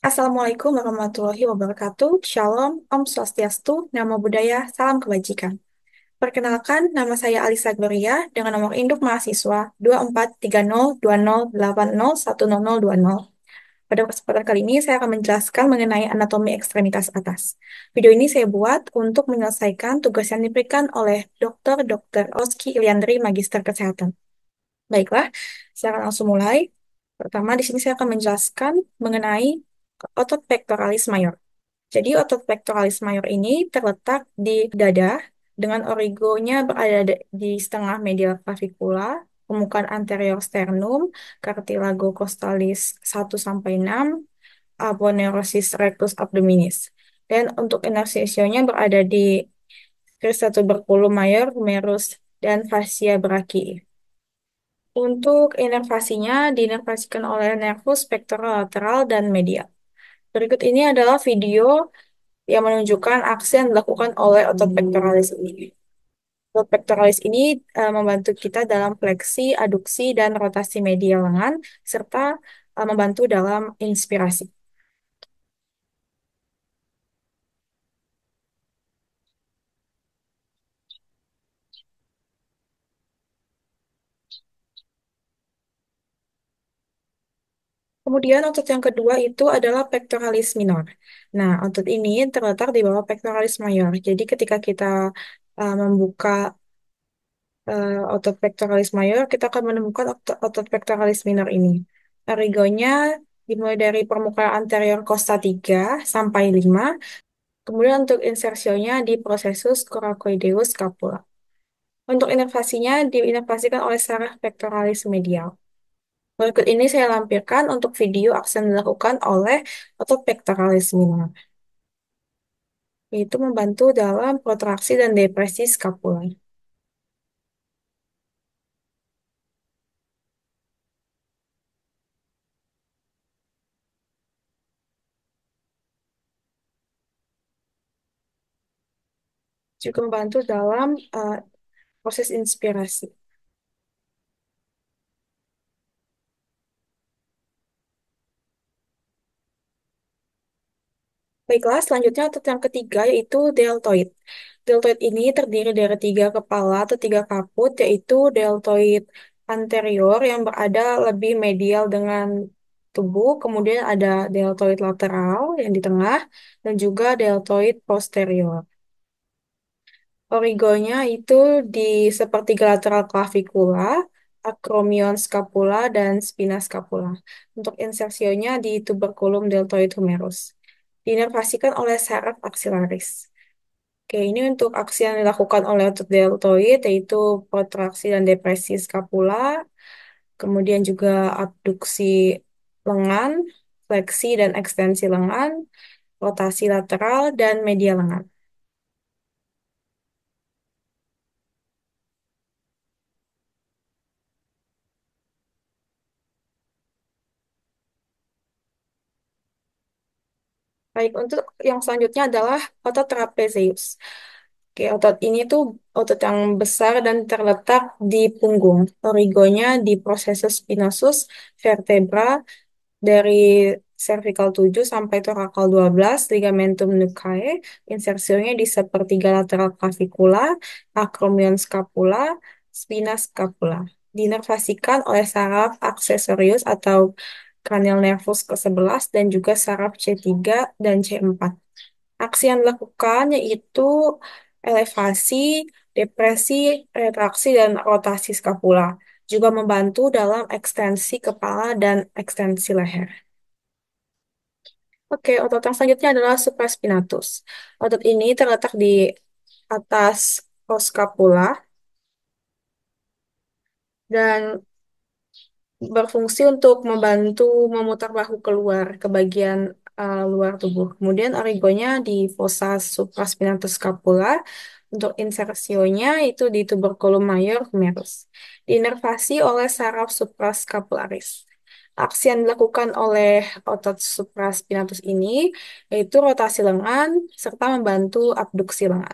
Assalamualaikum warahmatullahi wabarakatuh. Shalom, Om Swastiastu, Namo Buddhaya, Salam Kebajikan. Perkenalkan, nama saya Alisa Gloria dengan nomor induk mahasiswa 243020801000. Pada kesempatan kali ini, saya akan menjelaskan mengenai anatomi ekstremitas atas. Video ini saya buat untuk menyelesaikan tugas yang diberikan oleh Dr. Oski Iliandri, Magister Kesehatan. Baiklah, saya akan langsung mulai. Pertama, di sini saya akan menjelaskan mengenai otot pectoralis major. Jadi otot pectoralis major ini terletak di dada dengan origonya berada di setengah medial clavicula, permukaan anterior sternum, cartilago costalis 1 sampai 6, aponeurosis rectus abdominis. Dan untuk interstisionya berada di crista tuberculum major, humerus, dan fascia brachii. Untuk inervasinya diinervasikan oleh nervus pectoral lateral dan medial. Berikut ini adalah video yang menunjukkan aksi yang dilakukan oleh otot pectoralis ini. Otot pectoralis ini membantu kita dalam fleksi, aduksi, dan rotasi medial lengan, serta membantu dalam inspirasi. Kemudian otot yang kedua itu adalah pectoralis minor. Nah, otot ini terletak di bawah pectoralis major. Jadi ketika kita membuka otot pectoralis major, kita akan menemukan otot pectoralis minor ini. Origonya dimulai dari permukaan anterior costa 3 sampai 5. Kemudian untuk insersionya di processus coracoideus scapula. Untuk inervasinya diinervasikan oleh saraf pectoralis medial. Berikut ini saya lampirkan untuk video aksi yang dilakukan oleh otot pectoralis minor, yaitu membantu dalam protraksi dan depresi skapula. Juga membantu dalam proses inspirasi. Baiklah, selanjutnya otot yang ketiga yaitu deltoid. Deltoid ini terdiri dari tiga kepala atau tiga kaput, yaitu deltoid anterior yang berada lebih medial dengan tubuh, kemudian ada deltoid lateral yang di tengah, dan juga deltoid posterior. Origonya itu di sepertiga lateral clavicula, acromion scapula, dan spina scapula. Untuk insersionya di tuberculum deltoid humerus. Diinervasikan oleh saraf axillaris. Oke, ini untuk aksi yang dilakukan oleh otot deltoid, yaitu protraksi dan depresi scapula, kemudian juga abduksi lengan, fleksi dan ekstensi lengan, rotasi lateral, dan medial lengan. Baik, untuk yang selanjutnya adalah otot trapezius. Oke, otot ini tuh otot yang besar dan terletak di punggung. Origonya di processus spinosus vertebra dari cervical 7 sampai thoracal 12, ligamentum nuchae, insersionya di sepertiga lateral clavicula, acromion scapula, spina scapula. Dinervasikan oleh saraf aksesorius atau cranial nervus ke-11 dan juga saraf C3 dan C4. Aksi yang dilakukan yaitu elevasi, depresi, retraksi, dan rotasi skapula. Juga membantu dalam ekstensi kepala dan ekstensi leher. Oke, otot yang selanjutnya adalah supraspinatus. Otot ini terletak di atas scapula dan berfungsi untuk membantu memutar bahu keluar ke bagian luar tubuh. Kemudian origonya di fossa supraspinatus scapula. Untuk insersionya itu di tuberculum major humerus. Diinervasi oleh saraf suprascapularis. Aksi yang dilakukan oleh otot supraspinatus ini yaitu rotasi lengan serta membantu abduksi lengan.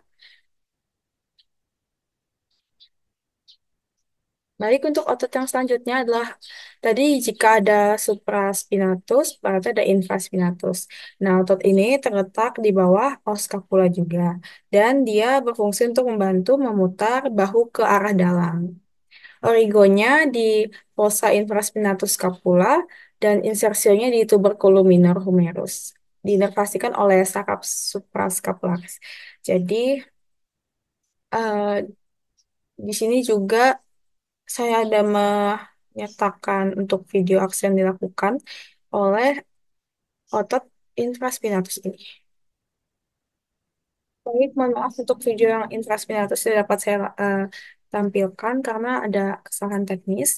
Baik, untuk otot yang selanjutnya adalah tadi jika ada supraspinatus, berarti ada infraspinatus. Nah, otot ini terletak di bawah os scapula juga, dan dia berfungsi untuk membantu memutar bahu ke arah dalam. Origonya di fossa infraspinatus scapula dan insersionya di tuberculum minor humerus. Diinervasikan oleh saraf suprascapularis. Jadi, eh, di sini juga saya ada menyertakan untuk video aksi yang dilakukan oleh otot infraspinatus ini. Baik, mohon maaf untuk video yang infraspinatus tidak dapat saya tampilkan karena ada kesalahan teknis.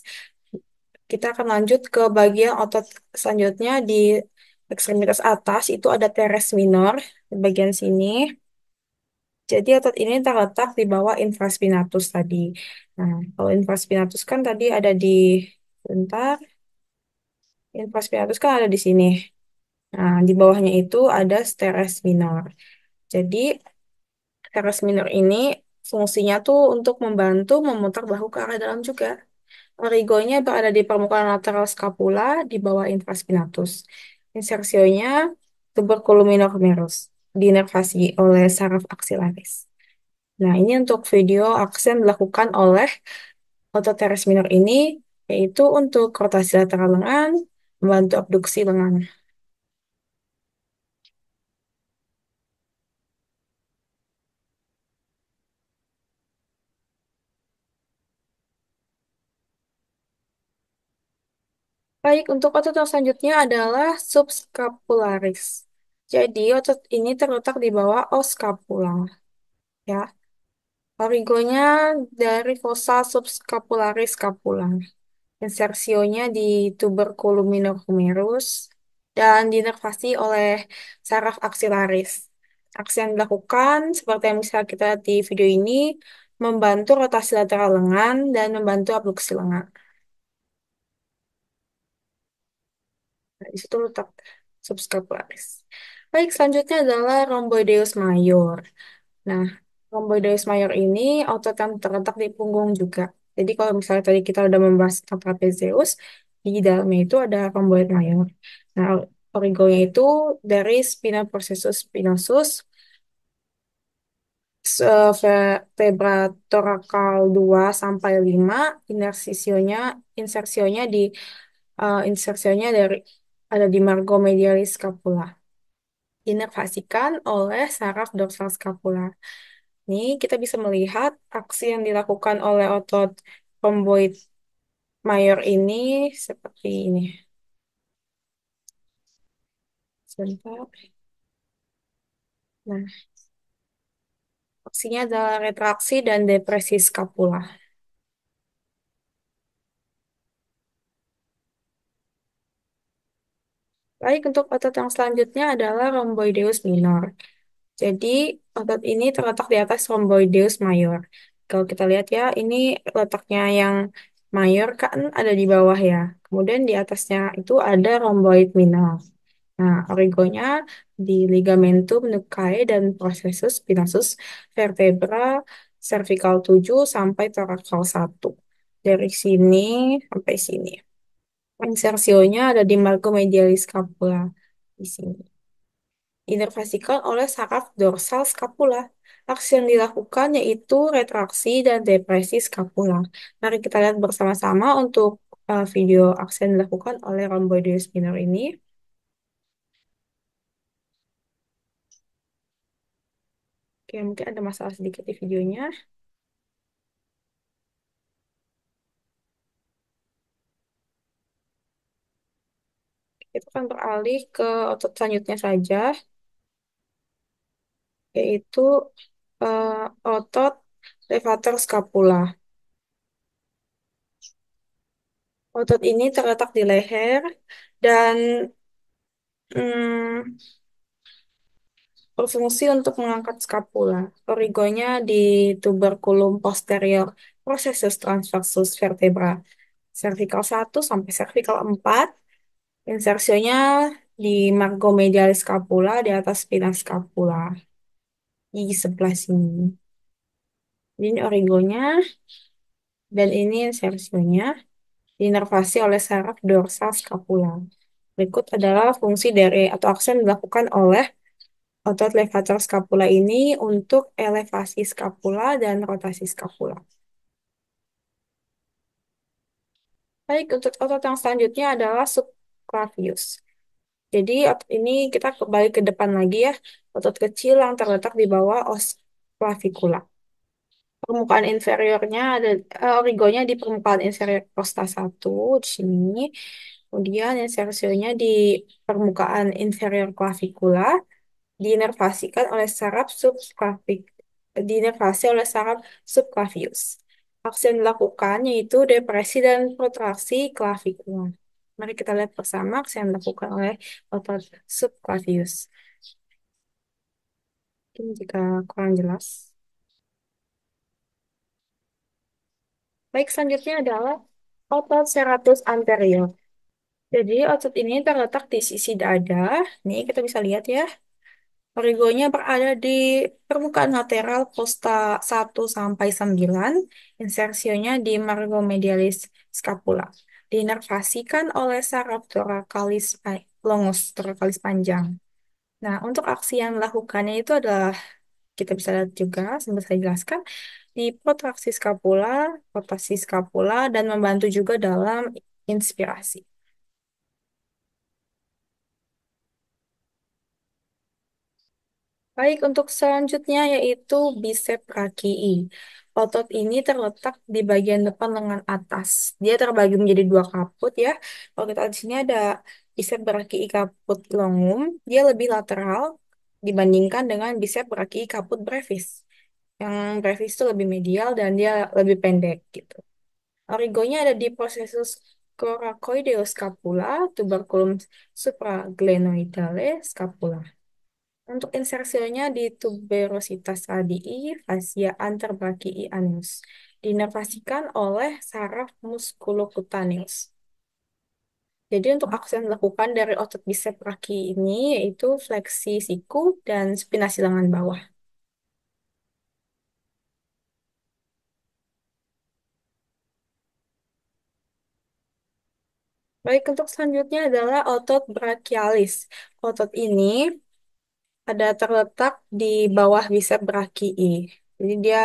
Kita akan lanjut ke bagian otot selanjutnya di ekstremitas atas, itu ada teres minor di bagian sini. Jadi otot ini terletak di bawah infraspinatus tadi. Nah, kalau infraspinatus kan tadi ada di, bentar, infraspinatus kan ada di sini. Nah, di bawahnya itu ada teres minor. Jadi, teres minor ini fungsinya tuh untuk membantu memutar bahu ke arah dalam juga. Origonya berada di permukaan lateral scapula di bawah infraspinatus. Insersionya tuberculum minor humerus, diinervasi oleh saraf axillaris. Nah, ini untuk video aksi yang dilakukan oleh otot teres minor ini, yaitu untuk rotasi lateral lengan, membantu abduksi lengan. Baik, untuk otot yang selanjutnya adalah subscapularis. Jadi, otot ini terletak di bawah os scapula, ya. Origonya dari fossa subscapularis scapula. Insersionya di tuberculum minor humerus dan dinervasi oleh saraf axillaris. Aksi yang dilakukan, seperti yang bisa kita lihat di video ini, membantu rotasi lateral lengan dan membantu abduksi lengan. Nah, di situ letak subscapularis. Baik, selanjutnya adalah rhomboideus major. Nah, rhomboideus major ini otot yang terletak di punggung juga. Jadi kalau misalnya tadi kita udah membahas tentang trapezius, di dalamnya itu ada rhomboid major. Nah, origonya itu dari spina processus spinosus, vertebra thoracal 2 sampai 5, insersionya dari ada di margo medialis scapula. Dinervasikan oleh saraf dorsal scapula. Ini kita bisa melihat aksi yang dilakukan oleh otot rhomboid mayor ini seperti ini. Sebentar. Nah, aksinya adalah retraksi dan depresi skapula. Baik, untuk otot yang selanjutnya adalah rhomboideus minor. Jadi, otot ini terletak di atas rhomboideus mayor. Kalau kita lihat ya, ini letaknya yang mayor kan ada di bawah ya. Kemudian di atasnya itu ada rhomboid minor. Nah, origonya di ligamentum nuchae dan processus spinosus vertebra cervical 7 sampai thoracal 1. Dari sini sampai sini. Insersionya ada di margo medialis scapula di sini. Inervasikan oleh saraf dorsal scapula. Aksi yang dilakukan yaitu retraksi dan depresi scapula. Mari kita lihat bersama-sama untuk video aksi yang dilakukan oleh rhomboideus minor ini. Oke, mungkin ada masalah sedikit di videonya. Kita akan beralih ke otot selanjutnya saja, yaitu otot levator scapula. Otot ini terletak di leher dan mm, berfungsi untuk mengangkat skapula. Origonya di tuberculum posterior processus transversus vertebra cervical 1 sampai cervical 4. Insersionya di margo medialis scapula di atas spina scapula di sebelah sini. Ini origonya Dan ini insersionya diinervasi oleh saraf dorsal scapula. Berikut adalah fungsi dari atau aksi yang dilakukan oleh otot levator scapula ini untuk elevasi scapula dan rotasi scapula. Baik, untuk otot yang selanjutnya adalah subclavius. Jadi otot ini kita kembali ke depan lagi ya. Otot kecil yang terletak di bawah os clavicula. Permukaan inferiornya ada origonya di permukaan inferior costa satu di sini. Kemudian insersionya di permukaan inferior clavicula diinervasikan oleh saraf diinervasi oleh saraf subclavius. Aksi yang dilakukan yaitu depresi dan protraksi clavicular. Mari kita lihat bersama aksi yang dilakukan oleh otot subclavius. Mungkin jika kurang jelas. Baik, selanjutnya adalah otot serratus anterior. Jadi otot ini terletak di sisi dada. Nih kita bisa lihat ya. Origonya berada di permukaan lateral costa 1 sampai 9. Insersionya di margomedialis scapula. Diinervasikan oleh saraf longus thoracalis panjang. Nah, untuk aksi yang dilakukannya itu adalah kita bisa lihat juga, sambil saya jelaskan, di protraksi scapula, rotasi scapula, dan membantu juga dalam inspirasi. Baik, untuk selanjutnya yaitu bicep brachii. Otot ini terletak di bagian depan lengan atas. Dia terbagi menjadi dua kaput ya. Kalau kita lihat di sini ada bicep brachii caput longum, dia lebih lateral dibandingkan dengan bicep brachii caput brevis. Yang brevis itu lebih medial dan dia lebih pendek gitu. Origonya ada di processus coracoideus scapula, tuberculum supraglenoidale scapula. Untuk insersinya di tuberositas radii, fascia anterbrakii anus. Diinervasikan oleh saraf musculocutaneus. Jadi untuk aksi yang dilakukan dari otot bicep kaki ini yaitu fleksi siku dan spinasi lengan bawah. Baik, untuk selanjutnya adalah otot brachialis. Otot ini ada terletak di bawah bicep brachii. Jadi dia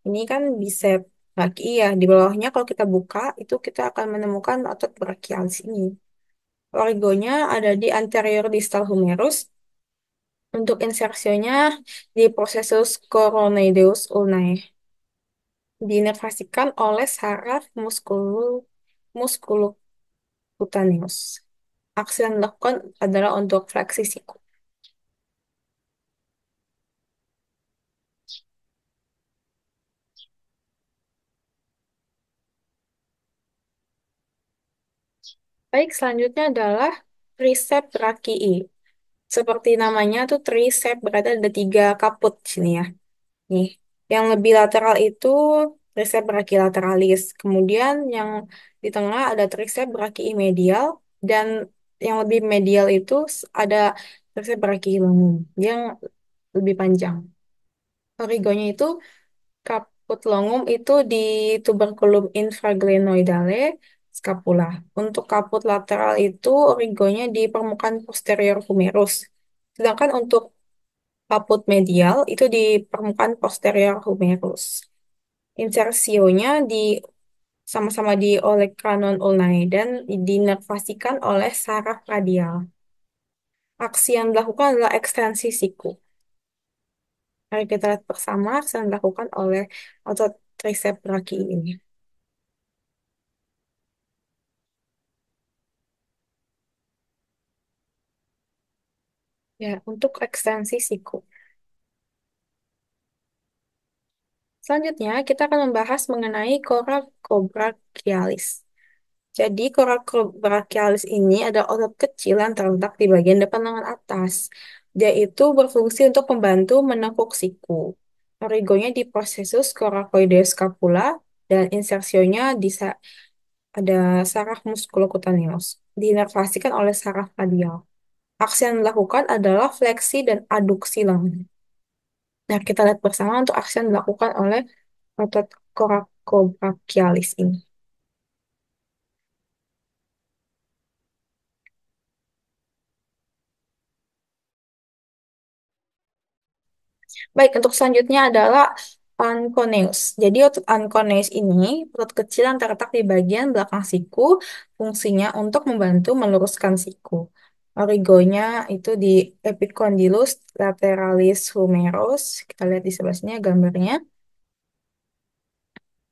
ini kan bicep brachii ya. Di bawahnya kalau kita buka itu kita akan menemukan otot brachialis ini. Origonya ada di anterior distal humerus. Untuk insersionya di processus coronoideus ulnae. Diinervasikan oleh saraf musculocutaneus. Aksi yang dilakukan adalah untuk fleksi siku. Baik, selanjutnya adalah triceps brachii. Seperti namanya tuh tricep berarti ada 3 kaput di sini ya. Nih, yang lebih lateral itu tricep brachilateralis. Kemudian yang di tengah ada tricep brachii medial dan yang lebih medial itu ada tricep brachii longum yang lebih panjang. Origonya itu kaput longum itu di tuberculum infraglenoidale scapula. Untuk kaput lateral itu origonya di permukaan posterior humerus. Sedangkan untuk kaput medial itu di permukaan posterior humerus. Insersionya di sama-sama di oleh kanon ulnae dan dinervasikan oleh saraf radial. Aksi yang dilakukan adalah ekstensi siku. Mari kita lihat bersama aksi yang dilakukan oleh otot tricep brachii ini. Ya, untuk ekstensi siku. Selanjutnya, kita akan membahas mengenai coracobrachialis. Jadi, coracobrachialis ini ada otot kecil yang terletak di bagian depan lengan atas. Dia itu berfungsi untuk membantu menekuk siku. Origonya di processus coracoideus scapula dan insersionya ada saraf musculocutaneus. Diinervasikan oleh saraf radial. Aksi yang dilakukan adalah fleksi dan aduksi lengan. Nah, kita lihat bersama untuk aksi yang dilakukan oleh otot cobrachialis ini. Baik, untuk selanjutnya adalah anconeus. Jadi untuk anconeus ini perut kecil yang terletak di bagian belakang siku, fungsinya untuk membantu meluruskan siku. Origonya itu di epicondylus lateralis humerus. Kita lihat di sebelah sini ya gambarnya.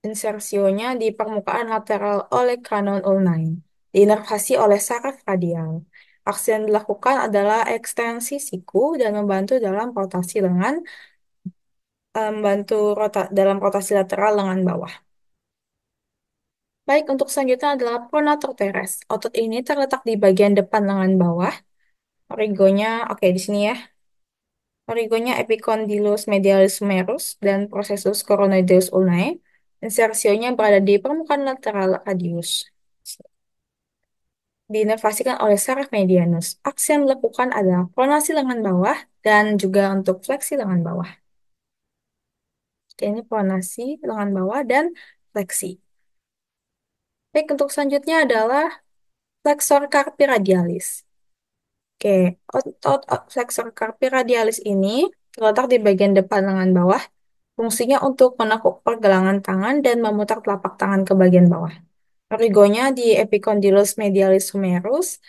Insersionya di permukaan lateral oleh kanon ulnae, diinervasi oleh saraf radial. Aksi yang dilakukan adalah ekstensi siku dan membantu dalam rotasi lengan, membantu dalam rotasi lateral lengan bawah. Baik, untuk selanjutnya adalah pronator teres. Otot ini terletak di bagian depan lengan bawah. Origonya, oke di sini ya. Origonya epicondylus medialis humerus dan processus coronoideus ulnae. Insersionya berada di permukaan lateral radius. Diinervasikan oleh saraf medianus. Aksi yang dilakukan adalah pronasi lengan bawah dan juga untuk fleksi lengan bawah. Oke, ini pronasi lengan bawah dan fleksi. Baik, untuk selanjutnya adalah flexor carpi radialis. Oke, otot flexor carpi radialis ini terletak di bagian depan lengan bawah. Fungsinya untuk menekuk pergelangan tangan dan memutar telapak tangan ke bagian bawah. Origonya di epicondylus medialis humerus,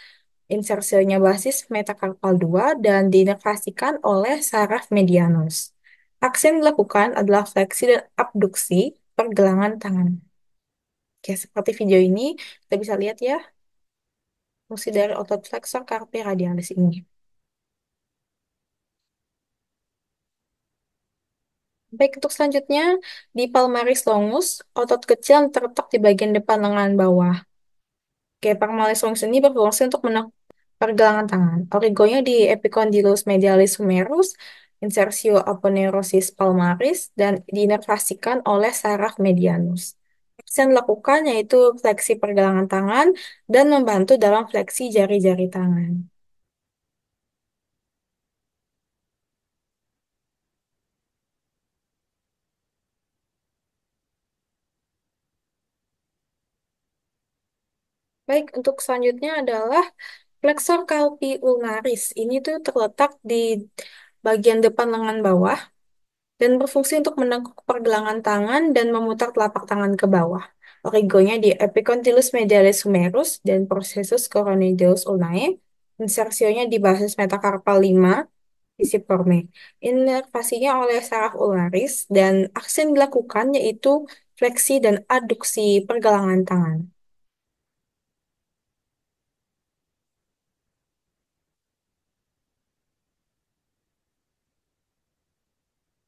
insersionya basis metakarpal 2 dan diinervasikan oleh saraf medianus. Aksi yang dilakukan adalah fleksi dan abduksi pergelangan tangan. Oke, seperti video ini, kita bisa lihat ya fungsi dari otot flexor carpi radialis ini. Baik, untuk selanjutnya, di palmaris longus, otot kecil yang terletak di bagian depan lengan bawah. Oke, palmaris longus ini berfungsi untuk menekan pergelangan tangan. Origonya di epicondylus medialis humerus, insersio aponeurosis palmaris, dan diinervasikan oleh saraf medianus. Aksi yang dilakukan yaitu fleksi pergelangan tangan dan membantu dalam fleksi jari-jari tangan. Baik, untuk selanjutnya adalah flexor carpi ulnaris. Ini tuh terletak di bagian depan lengan bawah dan berfungsi untuk menekuk pergelangan tangan dan memutar telapak tangan ke bawah. Origonya di epicondylus medialis humerus dan processus coronoideus ulnae. Insersionya di basis metakarpal 5, pisiforme. Inervasinya oleh saraf ulnaris dan aksi yang dilakukan yaitu fleksi dan aduksi pergelangan tangan.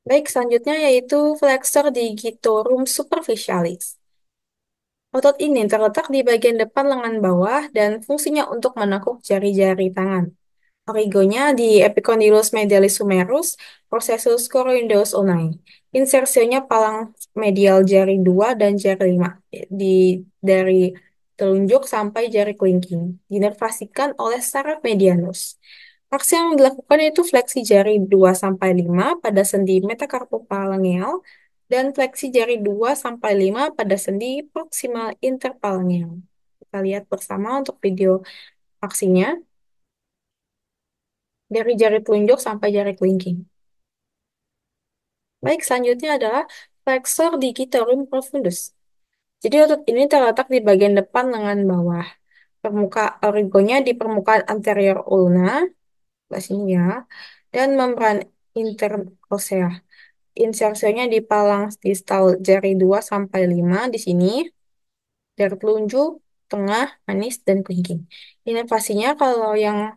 Baik, selanjutnya yaitu flexor digitorum superficialis. Otot ini terletak di bagian depan lengan bawah dan fungsinya untuk menekuk jari-jari tangan. Origonya di epicondylus medialis humerus, processus coroideus ulnae. Insersionya palang medial jari 2 dan jari 5 di dari telunjuk sampai jari kelingking. Dinervasikan oleh saraf medianus. Aksi yang dilakukan itu fleksi jari 2 sampai 5 pada sendi metacarpophalangeal dan fleksi jari 2 sampai 5 pada sendi proximal interphalangeal. Kita lihat bersama untuk video aksinya dari jari telunjuk sampai jari kelingking. Baik, selanjutnya adalah flexor digitorum profundus. Jadi otot ini terletak di bagian depan lengan bawah. Origonya di permukaan anterior ulna, sebelah sini ya, dan membran interossea. Insersinya di palang distal jari 2 sampai 5 di sini, jari telunjuk, tengah, manis, dan kelingking. Inovasinya kalau yang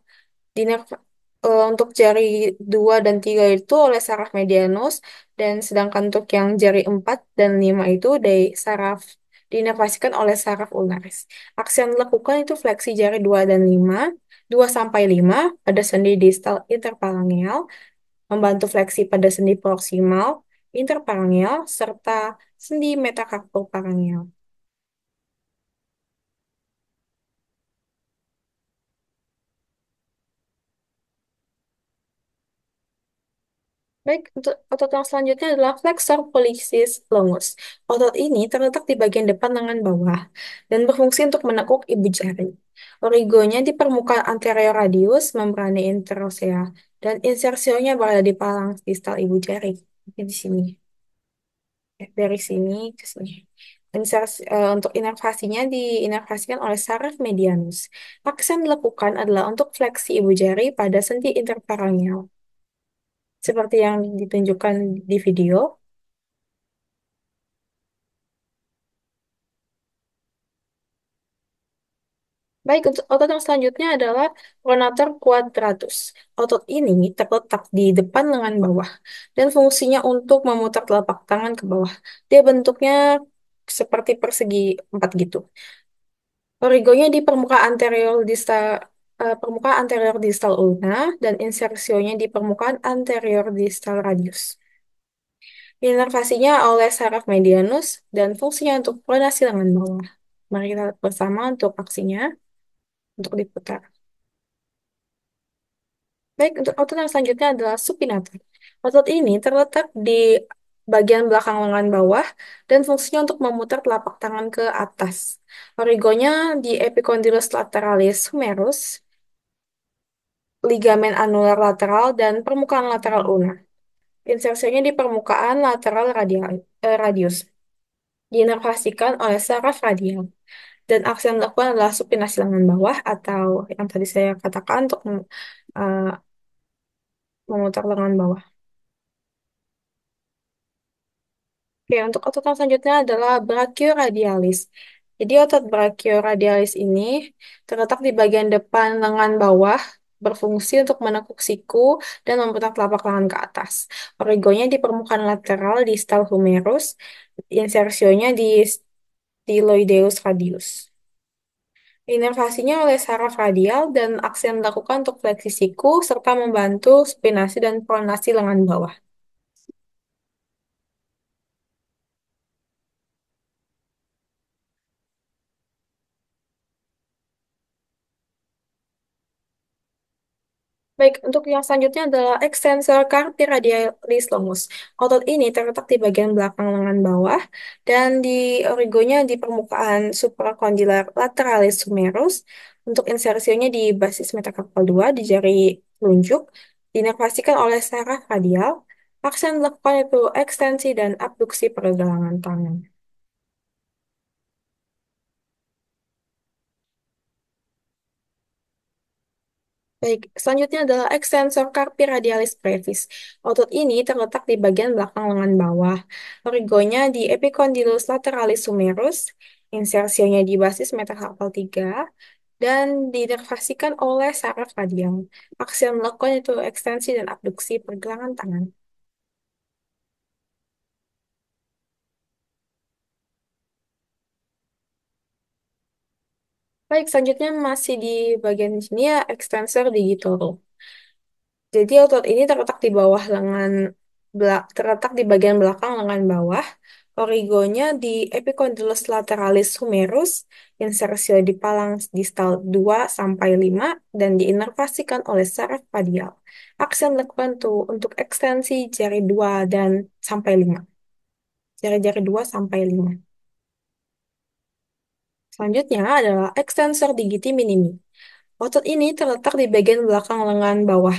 untuk jari 2 dan 3 itu oleh saraf medianus, dan sedangkan untuk yang jari 4 dan 5 itu dari saraf diinervasikan oleh saraf ulnaris. Aksi yang dilakukan itu fleksi jari 2 dan 5, 2 sampai 5 pada sendi distal interphalangeal, membantu fleksi pada sendi proksimal, interphalangeal, serta sendi metacarpophalangeal. Baik, untuk otot yang selanjutnya adalah flexor pollicis longus. Otot ini terletak di bagian depan lengan bawah dan berfungsi untuk menekuk ibu jari. Origonya di permukaan anterior radius, membrane interosea, dan insersionya berada di palang distal ibu jari. Ini di sini, ya, dari sini ke sini. Untuk inervasinya diinervasikan oleh saraf medianus. Aksi yang dilakukan adalah untuk fleksi ibu jari pada sendi interperoneal, seperti yang ditunjukkan di video. Baik, untuk otot yang selanjutnya adalah pronator quadratus. Otot ini terletak di depan lengan bawah dan fungsinya untuk memutar telapak tangan ke bawah. Dia bentuknya seperti persegi empat gitu. Origonya di permukaan anterior distal ulna dan insersionya di permukaan anterior distal radius. Inervasinya oleh saraf medianus dan fungsinya untuk pronasi lengan bawah. Mari kita lihat bersama untuk aksinya, untuk diputar. Baik, untuk otot yang selanjutnya adalah supinator. Otot ini terletak di bagian belakang lengan bawah dan fungsinya untuk memutar telapak tangan ke atas. Origonya di epicondylus lateralis humerus, ligamen anular lateral, dan permukaan lateral ulna. Insersinya di permukaan lateral radius. Diinervasikan oleh saraf radial. Dan aksi yang dilakukan adalah supinasi lengan bawah atau yang tadi saya katakan untuk eh, memutar lengan bawah. Oke, untuk otot yang selanjutnya adalah brachioradialis. Jadi otot brachioradialis ini terletak di bagian depan lengan bawah, berfungsi untuk menekuk siku dan memutar telapak tangan ke atas. Origonya di permukaan lateral distal humerus, insersionya di styloideus radius. Inervasinya oleh saraf radial dan aksi yang dilakukan untuk fleksi siku serta membantu supinasi dan pronasi lengan bawah. Baik, untuk yang selanjutnya adalah extensor carpi radialis longus. Otot ini terletak di bagian belakang lengan bawah dan di origonya di permukaan supracondylar lateralis humerus. Untuk insersinya di basis metakarpal 2 di jari telunjuk, diinervasikan oleh saraf radial. Aksi yang dilakukan itu ekstensi dan abduksi pergelangan tangan. Baik, selanjutnya adalah extensor carpi radialis brevis. Otot ini terletak di bagian belakang lengan bawah. Origonya di epicondylus lateralis humerus, insersionya di basis metakarpal 3, dan diinervasikan oleh saraf radial. Aksi yang melakukan itu ekstensi dan abduksi pergelangan tangan. Baik, selanjutnya masih di bagian sini ya, extensor digitorum. Jadi otot ini terletak di bawah terletak di bagian belakang lengan bawah. Origonya di epicondylus lateralis humerus, insersio di palang distal 2 sampai 5 dan diinervasikan oleh saraf radial. Aksi yang dilakukan tuh untuk ekstensi jari 2 dan sampai 5. Jari-jari 2 sampai 5. Selanjutnya adalah extensor digiti minimi. Otot ini terletak di bagian belakang lengan bawah.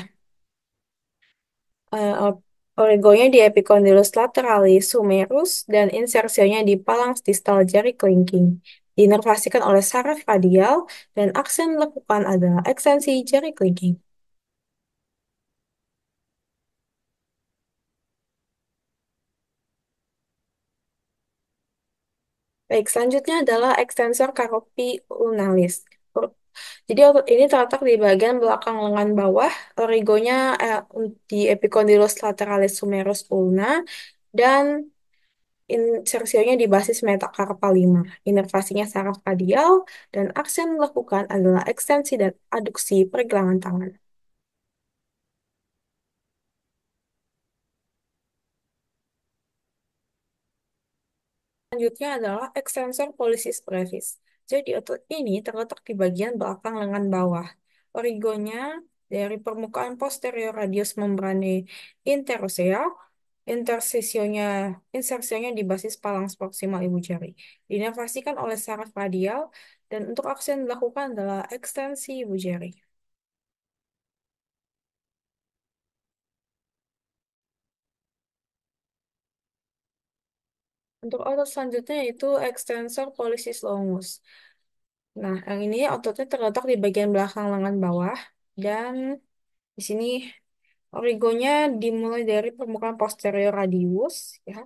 Origonya di epicondylus lateralis humerus dan insersionya di palang distal jari kelingking. Diinervasikan oleh saraf radial dan aksi yang dilakukan adalah ekstensi jari kelingking. Baik, selanjutnya adalah extensor carpi ulnaris. Jadi otot ini terletak di bagian belakang lengan bawah, origonya di epicondylus lateralis humerus ulna, dan insersionya di basis metakarpal 5. Inervasinya saraf radial dan aksi yang dilakukan adalah ekstensi dan aduksi pergelangan tangan. Selanjutnya adalah extensor pollicis brevis. Jadi otot ini terletak di bagian belakang lengan bawah. Origonya dari permukaan posterior radius membrane interosea, intersisionya, insersionya di basis palans proksimal ibu jari. Diinervasikan oleh saraf radial, dan untuk aksi yang dilakukan adalah ekstensi ibu jari. Untuk otot selanjutnya yaitu extensor pollicis longus. Nah, yang ini ototnya terletak di bagian belakang lengan bawah, dan di sini origonya dimulai dari permukaan posterior radius, ya,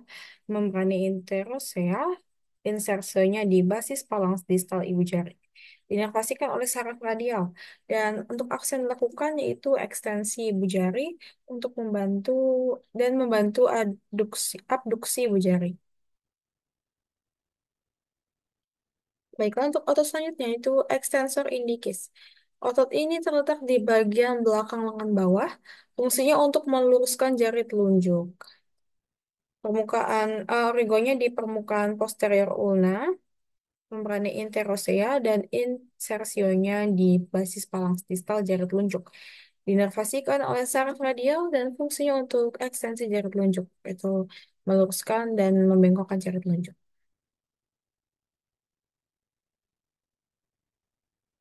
membrane interosea, insersionya di basis palans distal ibu jari. Diinervasikan oleh saraf radial, dan untuk aksi yang dilakukan yaitu ekstensi ibu jari untuk membantu abduksi ibu jari. Baiklah, untuk otot selanjutnya itu extensor indicis. Otot ini terletak di bagian belakang lengan bawah, fungsinya untuk meluruskan jari telunjuk. Origonya di permukaan posterior ulna, membrane interosea, dan insersionya di basis palans distal jari telunjuk. Dinervasikan oleh saraf radial dan fungsinya untuk ekstensi jari telunjuk, itu meluruskan dan membengkokkan jari telunjuk.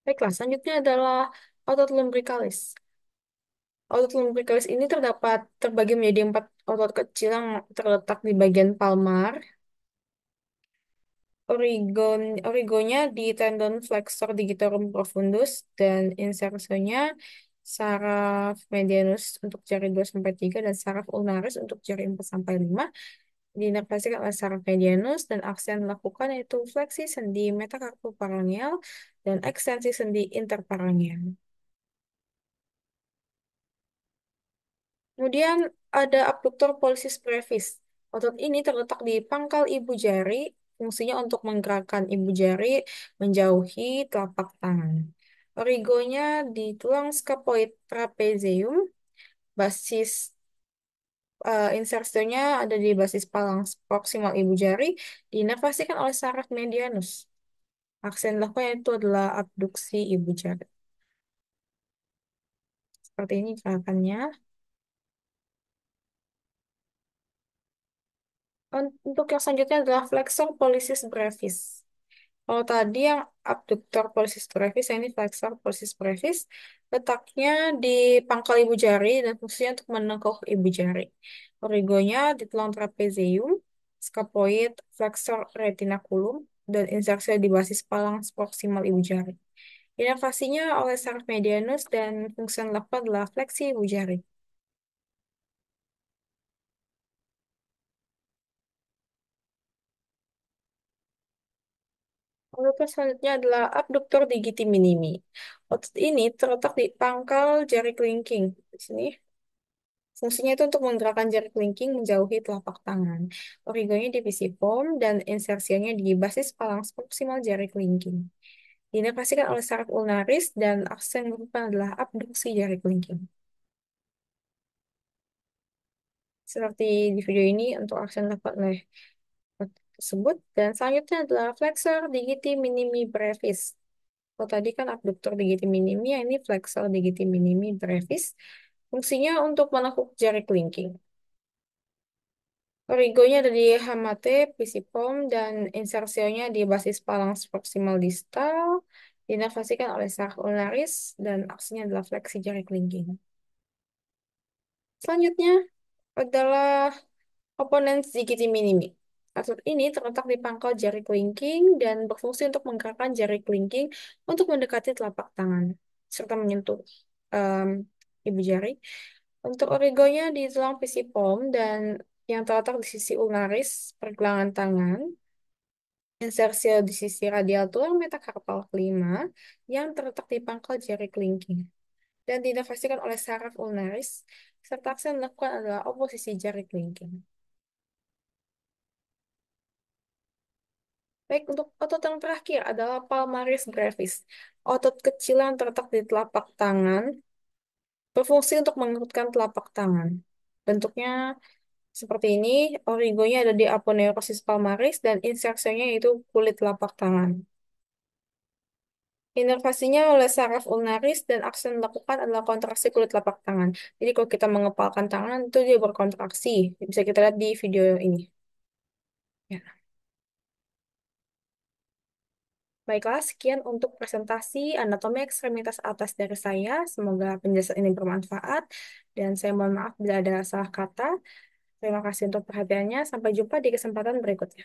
Baiklah, selanjutnya adalah otot lumbricalis. Otot lumbricalis ini terbagi menjadi 4 otot kecil yang terletak di bagian palmar. Origonya di tendon flexor digitorum profundus, dan insersonya saraf medianus untuk jari 2 sampai 3 dan saraf ulnaris untuk jari 4 sampai 5. Diinervasikan oleh saraf medianus, dan aksi yang dilakukan yaitu fleksi sendi metakarpoparangeal dan ekstensi sendi interparangeal. Kemudian ada abduktor pollicis brevis. Otot ini terletak di pangkal ibu jari, fungsinya untuk menggerakkan ibu jari menjauhi telapak tangan. Origonya di tulang scapuloid trapezium, basis insersionya ada di basis palang proksimal ibu jari, diinervasikan oleh saraf medianus. Aksi yang dilakukan itu adalah abduksi ibu jari. Seperti ini gerakannya. Untuk yang selanjutnya adalah flexor pollicis brevis. Kalau tadi yang abductor pollicis brevis, yang ini flexor pollicis brevis, letaknya di pangkal ibu jari dan fungsinya untuk menekuk ibu jari. Origonya di tulang trapezium, scapuloid, flexor retinaculum, dan insersi di basis palang proksimal ibu jari. Inervasinya oleh saraf medianus, dan fungsi yang dilakukan adalah fleksi ibu jari. Otot selanjutnya adalah abduktor digiti minimi. Otot ini terletak di pangkal jari kelingking. Di sini fungsinya itu untuk menggerakkan jari kelingking menjauhi telapak tangan. Origonya di pisiform dan insersinya di basis palang proksimal jari kelingking. Diinervasikan oleh saraf ulnaris, dan aksi yang dilakukan adalah abduksi jari kelingking. Seperti di video ini untuk aksi yang dilakukan oleh otot tersebut. Dan selanjutnya adalah flexor digiti minimi brevis. Kalau tadi kan abduktor digiti minimi, ya ini flexor digiti minimi brevis. Fungsinya untuk menekuk jari kelingking. Origonya ada di hamate, pisiform, dan insersionya di basis palang proksimal distal. Dinervasikan oleh saraf ulnaris, dan aksinya adalah fleksi jari kelingking. Selanjutnya adalah opponens digiti minimi. Otot ini terletak di pangkal jari kelingking dan berfungsi untuk menggerakkan jari kelingking untuk mendekati telapak tangan serta menyentuh em, ibu jari. Untuk origonya di tulang pisiform dan yang terletak di sisi ulnaris pergelangan tangan, insersia di sisi radial tulang metakarpal kelima yang terletak di pangkal jari kelingking dan diinnervasikan oleh saraf ulnaris, serta aksi yang dilakukan adalah oposisi jari kelingking. Baik, untuk otot yang terakhir adalah palmaris brevis. Otot kecil yang terletak di telapak tangan berfungsi untuk mengerutkan telapak tangan. Bentuknya seperti ini, origonya ada di aponeurosis palmaris, dan insersinya itu kulit telapak tangan. Inovasinya oleh saraf ulnaris dan aksi yang dilakukan adalah kontraksi kulit telapak tangan. Jadi kalau kita mengepalkan tangan itu dia berkontraksi. Bisa kita lihat di video ini. Ya. Baiklah, sekian untuk presentasi anatomi ekstremitas atas dari saya. Semoga penjelasan ini bermanfaat. Dan saya mohon maaf bila ada salah kata. Terima kasih untuk perhatiannya. Sampai jumpa di kesempatan berikutnya.